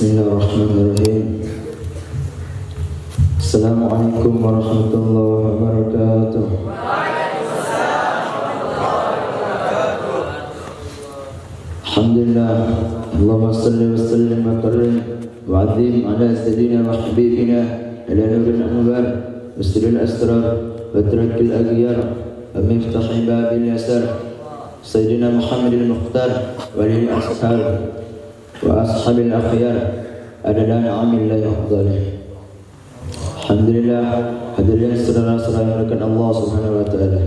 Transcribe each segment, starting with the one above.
Bismillahirrahmanirrahim. Assalamualaikum warahmatullahi wabarakatuh. Alhamdulillah. Allahumma salli wa sallim wa karim wa azim ala sayyidina wa habibina ala nuril anwar wa sirril asrar wa trakil aghyar wa miftahi babil yasar sayyidina Muhammadil Mukhtar wa lil ashab wa ashabil akhyar adalah na'amillahi afdalih. Alhamdulillah, hadirin saudara-saudara yang Allah Subhanahu wa taala.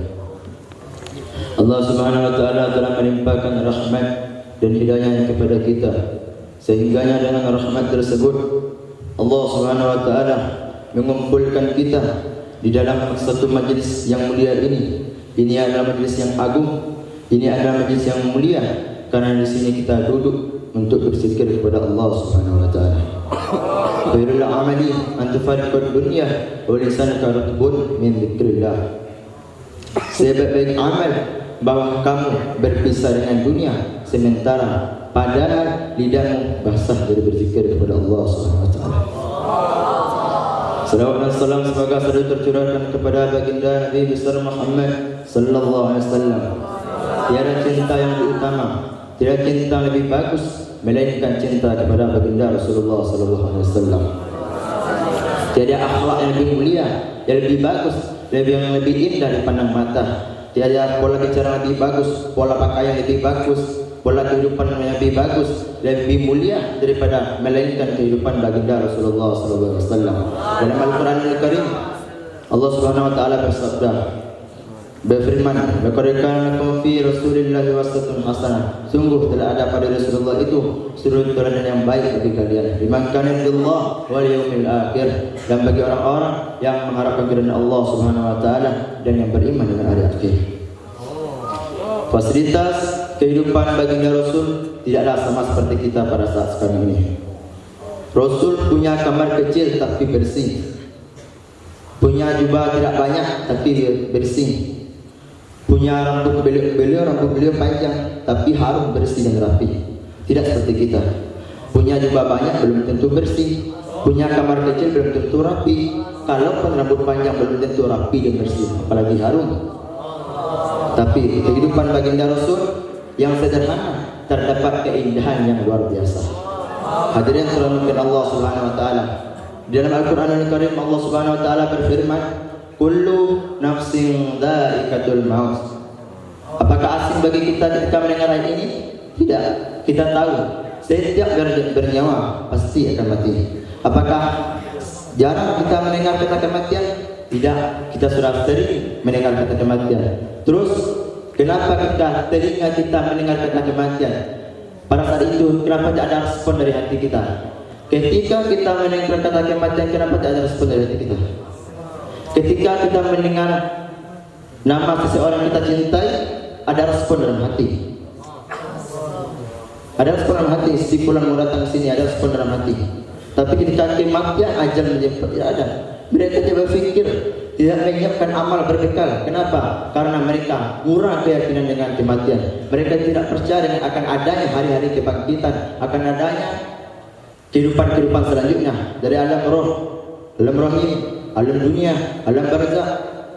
Allah Subhanahu wa taala telah melimpahkan rahmat dan hidayah kepada kita, sehingga dengan rahmat tersebut Allah Subhanahu wa taala mengumpulkan kita di dalam satu majlis yang mulia ini. Ini adalah majlis yang agung, ini adalah majlis yang mulia karena di sini kita duduk untuk berzikir kepada Allah Subhanahu wa taala. Khairul amali an tufariqud dunya wa lisanaka ratbun min dzikrillah. Sebaik-baik amal bahwa kamu berpisah dengan dunia sementara padahal lidahmu basah dari berzikir kepada Allah Subhanahu wa taala. Salawat dan salam semoga selalu tercurahkan kepada baginda Nabi besar Muhammad sallallahu alaihi wasallam. Tiada cinta yang lebih utama, tiada cinta yang lebih bagus melainkan cinta kepada baginda Rasulullah sallallahu alaihi wasallam. Tiada akhlak yang lebih mulia, yang lebih bagus, yang lebih indah dipandang mata. Tiada pola bicara lebih bagus, pola pakaian lebih bagus, pola kehidupan yang lebih bagus, lebih mulia daripada melainkan kehidupan baginda Rasulullah sallallahu alaihi wasallam. Dalam Al-Qur'an Al-Karim Allah Subhanahu wa taala bersabda, berfirman, "Laqad kana lakum fi Rasulillahi uswatun hasanah." Sungguh telah ada pada Rasulullah itu suri teladan yang baik bagi kalian. Liman kana billah wal yaumil akhir, dan bagi orang-orang yang mengharapkan keridhaan Allah Subhanahu wa taala dan yang beriman dengan hari akhir. Fasilitas kehidupan baginda Rasul tidaklah sama seperti kita pada saat sekarang ini. Rasul punya kamar kecil tapi bersih. Punya jubah tidak banyak tapi bersih. Punya rambut beliau panjang tapi harum, bersih dan rapi. Tidak seperti kita. Punya jubah banyak belum tentu bersih. Punya kamar kecil belum tentu rapi. Kalaupun rambut panjang belum tentu rapi dan bersih, apalagi harum. Tapi kehidupan baginda Rasul yang sederhana terdapat keindahan yang luar biasa. Hadirin dirahmati Allah Subhanahu wa taala. Di dalam Al-Qur'an Al-Karim Allah Subhanahu wa taala berfirman, kullu nafsin dha'iqatul maut. Apakah asing bagi kita ketika mendengar ayat ini? Tidak. Kita tahu setiap bernyawa pasti akan mati. Apakah jarang kita mendengar kata kematian? Tidak. Kita sudah sering mendengar kata kematian. Terus kenapa telinga kita mendengar kata kematian? Pada saat itu kenapa tidak ada respon dari hati kita? Ketika kita mendengar kata kematian, kenapa tidak ada respon dari hati kita? Ketika kita mendengar nama seseorang yang kita cintai, ada respon dalam hati. Ada respon dalam hati. Si fulan mau datang sini, ada respon dalam hati. Tapi ketika kematian, ajal menjemput, tidak ada. Mereka tidak berpikir, tidak menyiapkan amal berbekal. Kenapa? Karena mereka kurang keyakinan dengan kematian. Mereka tidak percaya dengan akan adanya hari-hari kebangkitan, akan adanya kehidupan-kehidupan selanjutnya dari alam roh, alam rahim, alam dunia, alam barzakh,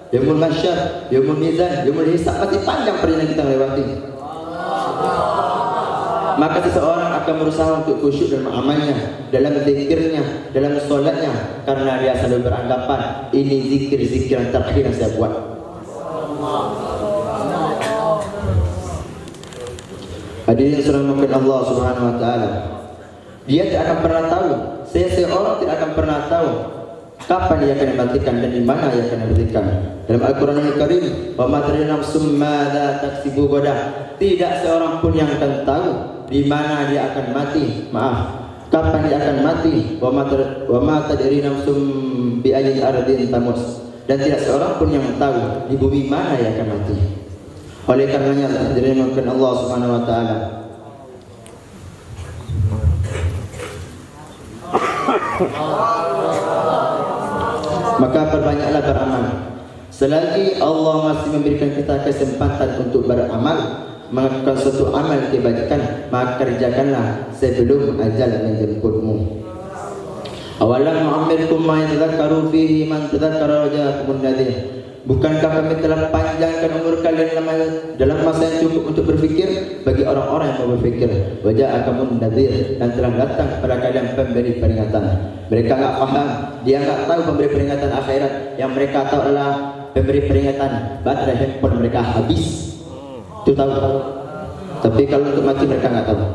yaumul mahsyar, yaumul mizan, yaumul hisab. Masih panjang perjalanan kita melewati. Maka seseorang akan berusaha untuk khusyuk dalam amalnya, dalam zikirnya, dalam solatnya, karena dia selalu beranggapan ini zikir-zikir yang terakhir yang saya buat. Hadirin dirahmati Allah Subhanahu wa taala. Dia tidak akan pernah tahu, seseorang tidak akan pernah tahu kapan dia akan dimatikan dan di mana dia akan dimatikan. Dalam Al-Qur'an Al-Karim, "Wa ma tadri nafsum madza taksibu ghadan." Tidak seorang pun yang akan tahu di mana dia akan mati. Kapan dia akan mati. Wa ma tadri nafsum bi ayyi ardin tamut. Dan tidak seorang pun yang tahu di bumi mana dia akan mati. Oleh karenanya dirahmati Allah Subhanahu wa taala, maka perbanyaklah beramal Selagi Allah masih memberikan kita kesempatan untuk beramal, melakukan suatu amal kebajikan, maka kerjakanlah sebelum ajal menjemputmu. Awalam nu'ammirkum ma yatadhakkaru fihi man tadhakkara wa ja'akumun nadhir. Bukankah kami telah panjangkan umur kalian dalam masa yang cukup untuk berfikir bagi orang-orang yang mau berfikir. Wa ja'akumun nadhir, dan telah datang kepada kalian pemberi peringatan. Mereka enggak paham, dia enggak tahu pemberi peringatan akhirat. Yang mereka tahu adalah pemberi peringatan baterai handphone mereka habis. Itu tahu. Tapi kalau untuk mati mereka enggak tahu.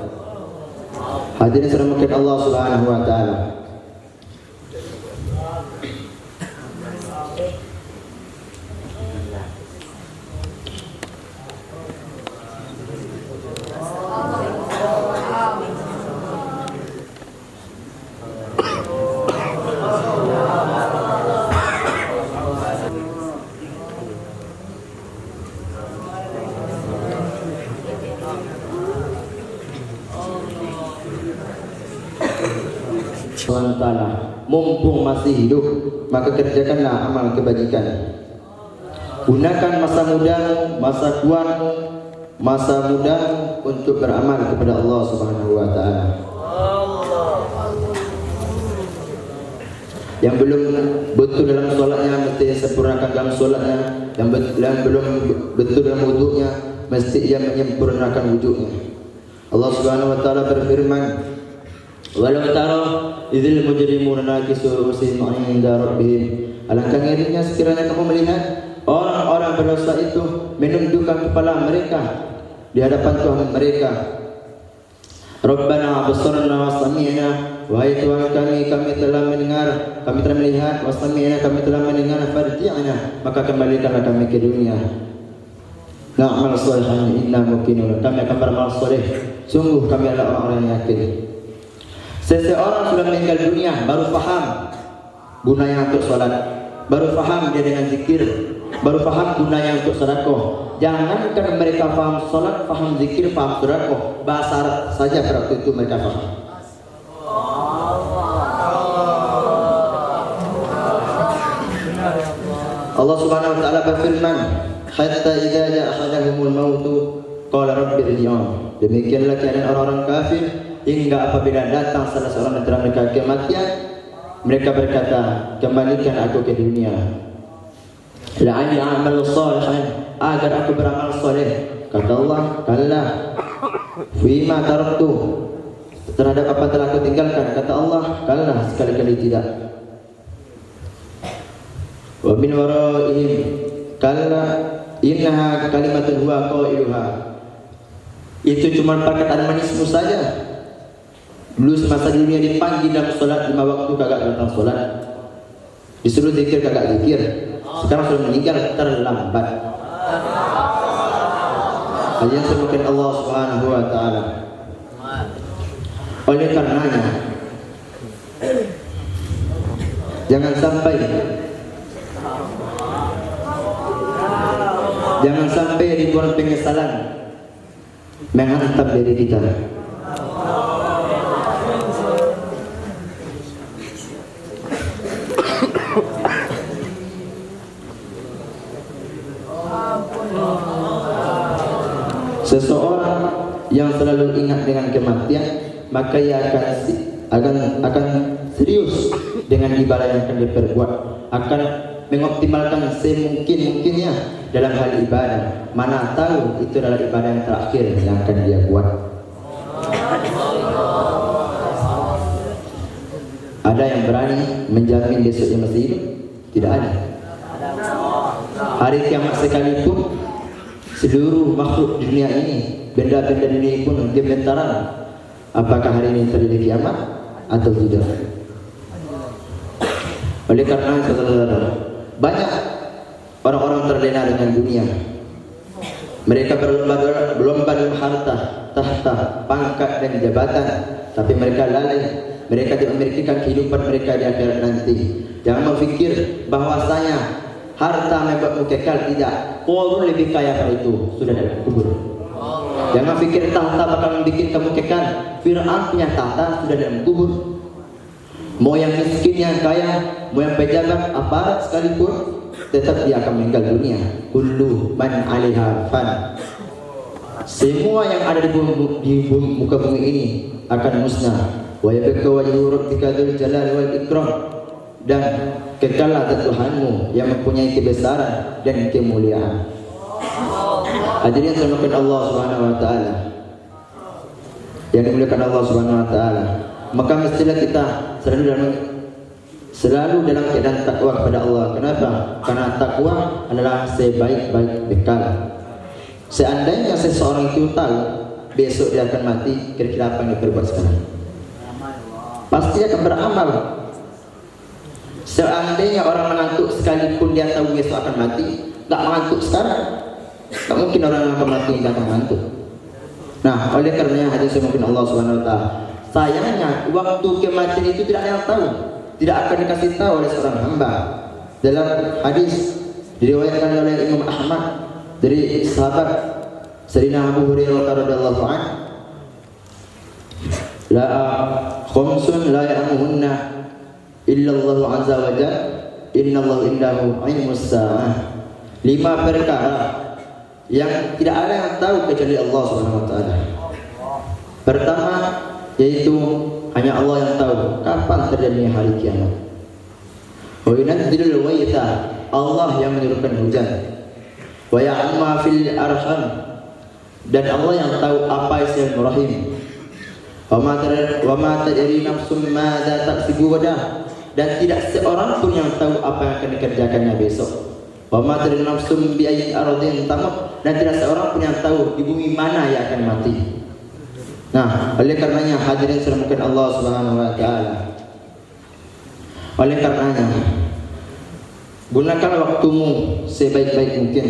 Hadirin dirahmati Allah Subhanahu wa taala. Mumpung masih hidup, maka kerjakanlah amal kebajikan. Gunakan masa mudamu, masa tuamu, masa mudamu untuk beramal kepada Allah Subhanahu wa taala. Yang belum betul dalam solatnya mesti sempurnakan dalam solatnya. Yang belum betul dalam wudunya mesti ia menyempurnakan wudunya. Allah Subhanahu wa taala berfirman, walau tara idzil mujrimuna nakisu ru'usihim 'inda rabbihim. Alangkah ngerinya sekiranya kamu melihat orang-orang berdosa itu menundukkan kepala mereka di hadapan Tuhan mereka. Rabbana absarna wa sami'na, wahai Tuhan kami telah mendengar, kami telah melihat, wa sami'na, kami telah mendengar, farji'na, maka kembalikanlah kami ke dunia. Na'mal shalihan inna muqinun, kami akan beramal saleh, sungguh kami adalah orang-orang yang yakin. Seseorang sudah meninggal dunia baru paham gunanya untuk sholat, baru paham dia dengan zikir, baru paham gunanya untuk sedekah. Jangankan mereka paham sholat, paham zikir, paham sedekah, bahasa Arab saja pada waktu itu mereka paham. Allah Subhanahu wa taala berfirman, hatta idza ja'a ahadahumul maut qala rabbi irji'un. Demikianlah keadaan orang-orang kafir hingga apabila datang salah seorang antara mereka kematian, mereka berkata, kembalikan aku ke dunia, la'alli a'malu shalihan, agar aku beramal soleh. Kata Allah, kalla fima taraktu, terhadap apa telah aku tinggalkan. Kata Allah, kalla, sekali-kali tidak. Wa min waraihim kalla innaha kalimatun huwa qailuha, itu cuma perkataan manismu saja. Dulu semasa dunia dipanggil dalam sholat 5 waktu kagak datang sholat, disuruh zikir kagak zikir, sekarang sudah meninggal terlambat. Kalian semoga Allah Subhanahu wa taala. Oleh karenanya jangan sampai ribuan penyesalan menghantam diri kita. Seseorang yang selalu ingat dengan kematian, maka ia akan serius dengan ibadah yang akan diperbuat, akan mengoptimalkan semungkin-mungkinnya dalam hal ibadah. Mana tahu itu adalah ibadah yang terakhir yang akan dia buat. Ada yang berani menjamin besoknya masih hidup? Tidak ada. Hari kiamat sekalipun seluruh makhluk dunia ini, benda-benda dunia pun gemetaran. Apakah hari ini terjadi kiamat atau tidak? Oleh karena saudara-saudara, banyak orang-orang terlena dengan dunia. Mereka berlomba dalam harta, tahta, pangkat dan jabatan, tapi mereka lalai. Mereka tidak memikirkan kehidupan mereka di akhirat nanti. Jangan berpikir bahwasanya harta membuatmu kekal, tidak. Korun lebih kaya dari itu, sudah dalam kubur. Jangan pikir tahta bakal membuat kamu kekal. Fir'aun punya tahta, sudah dalam kubur. Mau yang miskin, yang kaya, mau yang pejabat, aparat sekalipun, tetap dia akan meninggal dunia. Kullu man 'alaiha fan. Semua yang ada di muka bumi ini akan musnah. Wa yabqa wajhu rabbika dzul jalali wal ikram. Dan kekallah Tuhanmu yang mempunyai kebesaran dan kemuliaan. Hadirin sekalian Allah Subhanahu wa taala. Yang dimuliakan Allah Subhanahu wa taala. Maka mestilah kita selalu dalam keadaan takwa kepada Allah. Kenapa? Karena takwa adalah sebaik-baik bekal. Seandainya seseorang itu tahu besok dia akan mati, kira-kira apa yang diperbuat sekarang? Pasti akan beramal. Seandainya orang mengantuk sekalipun dia tahu besok akan mati, tak mengantuk sekarang. Tak mungkin orang akan mati tidak akan mengantuk. Nah, oleh karenanya hadis mungkin Allah Subhanahu wa taala. Sayangnya waktu kematian itu tidak ada yang tahu. Tidak akan dikasih tahu oleh seorang hamba. Dalam hadis diriwayatkan oleh Imam Ahmad dari sahabat Sayyidina Abu Hurairah radhiyallahu anhu, la khamsun la ya'lamuhunna illa Allah azza wa jalla, innallaha indahu 'ilmus saa'ah. 5 perkara yang tidak ada yang tahu kecuali Allah Subhanahu wa taala. Pertama yaitu hanya Allah yang tahu kapan terjadinya hari kiamat. Wa yunazzilul ghaitha, Allah yang menurunkan hujan. Wa ya'lamu ma fil arham, dan Allah yang tahu apa isi rahim. Wa ma tadri nafsum madza taksibu ghadan, dan tidak seorang pun yang tahu apa yang akan dikerjakannya besok. Wa ma tadri nafsum bi ayyi ardin tamut, dan tidak seorang pun yang tahu di bumi mana yang akan mati. Nah, oleh karenanya hadirin sekalian Allah Subhanahu wa taala. Oleh karenanya gunakan waktumu sebaik-baik mungkin.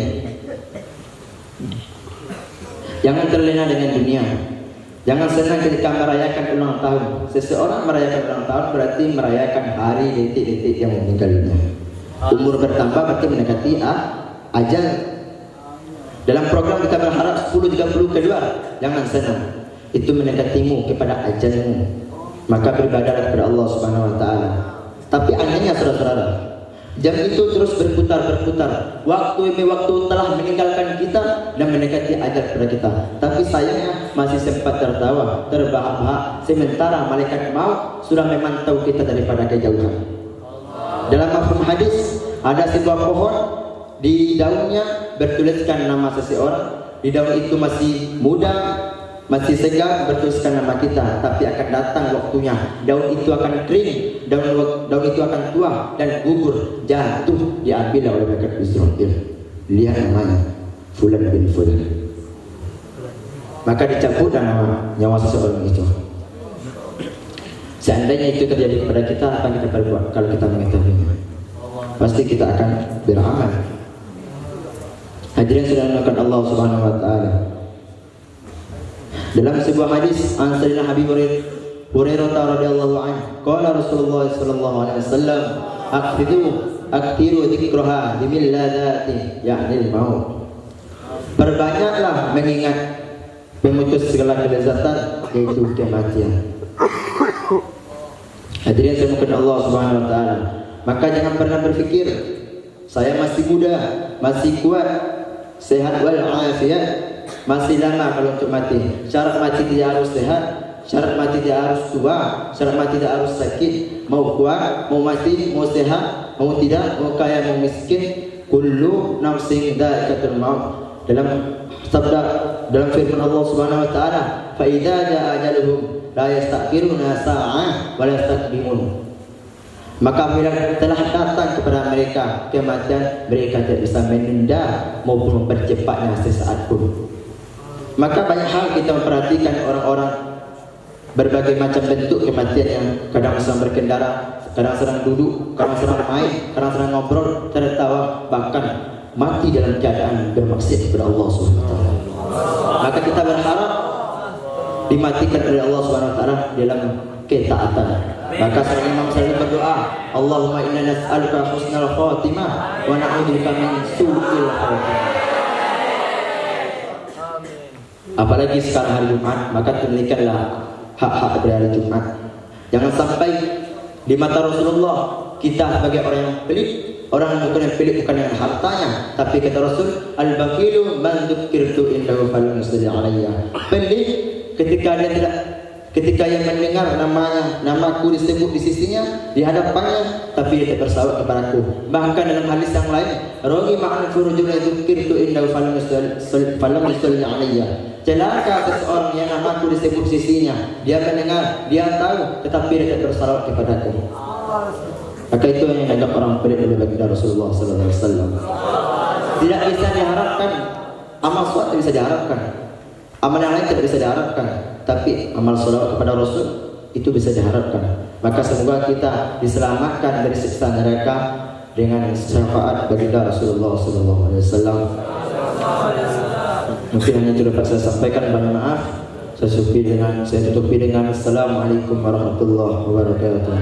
Jangan terlena dengan dunia. Jangan senang ketika merayakan ulang tahun. Seseorang merayakan ulang tahun berarti merayakan hari detik-detik yang meninggal dunia. Umur bertambah berarti mendekati ajal. Dalam program kita berharap 10-30 keluar. Jangan senang. Itu mendekatimu kepada ajalmu. Maka beribadahlah kepada Allah Subhanahu wa taala. Tapi anehnya saudara-saudara, jam itu terus berputar-berputar. Waktu demi waktu telah meninggalkan kita dan mendekati ajal kepada kita. Tapi sayangnya masih sempat tertawa, terbahak-bahak, sementara malaikat maut sudah memantau kita daripada kejauhan. Dalam mafhum hadis ada sebuah pohon, di daunnya bertuliskan nama seseorang. Di daun itu masih muda, masih segar, bertuliskan nama kita. Tapi akan datang waktunya, daun itu akan kering, daun itu akan tua dan gugur, jatuh, diambil oleh malaikat Israfil. Lihat namanya, Fulan bin Fulan. Maka dicabut dan nyawa seseorang itu. Seandainya itu terjadi kepada kita, apa yang kita perbuat kalau kita mengetahuinya? Pasti kita akan beramal. Hadirin sudah melakukan Allah Subhanahu wa taala. Dalam sebuah hadis an Sayyidina Habib Hurairah radhiyallahu anhu, qala Rasulullah sallallahu alaihi wasallam, aktiru dzikraha limilladati ya'nil maut. Perbanyaklah mengingat pemutus segala kelezatan, yaitu kematian. Hadirin sekalian Allah Subhanahu wa taala. Maka jangan pernah berpikir saya masih muda, masih kuat, sehat wal afiat, masih lama kalau untuk mati. Syarat mati tidak harus sehat, syarat mati tidak harus tua, syarat mati tidak harus sakit. Mau kuat, mau mati, mau sehat, mau tidak, mau kaya, mau miskin, kullu nafsin dha'iqatul maut. Dalam sabda, dalam firman Allah Subhanahu wa taala, fa idza jaa ajaluhum la yasta'khiruna sa'ah wa la yastaqdimun. Maka bila telah datang kepada mereka kematian, mereka tidak bisa menunda maupun mempercepatnya sesaat pun. Maka banyak hal kita memperhatikan orang-orang berbagai macam bentuk kematian yang kadang sedang berkendara, kadang sedang duduk, kadang sedang main, kadang sedang ngobrol, tertawa, bahkan mati dalam keadaan bermaksiat kepada Allah Subhanahu wa taala. Maka kita berharap dimatikan oleh Allah Subhanahu wa taala dalam ketaatan. Maka seorang imam selalu berdoa, Allahumma inna nas'aluka husnal khatimah wa na'udzubika min su'il khatimah. Apalagi sekarang hari Jumat, maka tunaikanlah hak-hak dari hari Jumat. Jangan sampai di mata Rasulullah kita sebagai orang yang pelit, Orang yang pelit bukan yang hartanya, tapi kata Rasul, al-baqilu man dzukirtu indahu falam yusalli alayya. Pelit ketika yang mendengar namaku disebut di sisinya, di hadapannya, tapi dia tidak bersalawat kepadaku. Bahkan dalam hadis yang lain, rawi ma'an furujuna dzukirtu indahu falam yusalli alayya. Celaka seseorang yang namaku disebut sisinya, dia mendengar, dia tahu, tetapi dia tidak bersalawat kepadaku. Maka itu yang dianggap orang pelit oleh baginda Rasulullah sallallahu alaihi wasallam. Tidak bisa diharapkan, amal salat tidak bisa diharapkan, amal yang lain tidak bisa diharapkan, tapi amal salawat kepada Rasul itu bisa diharapkan. Maka semoga kita diselamatkan dari siksa neraka dengan syafaat baginda Rasulullah sallallahu alaihi wasallam. Mungkin hanya itu dapat saya sampaikan, banyak maaf. Saya tutupi dengan Assalamualaikum warahmatullahi wabarakatuh.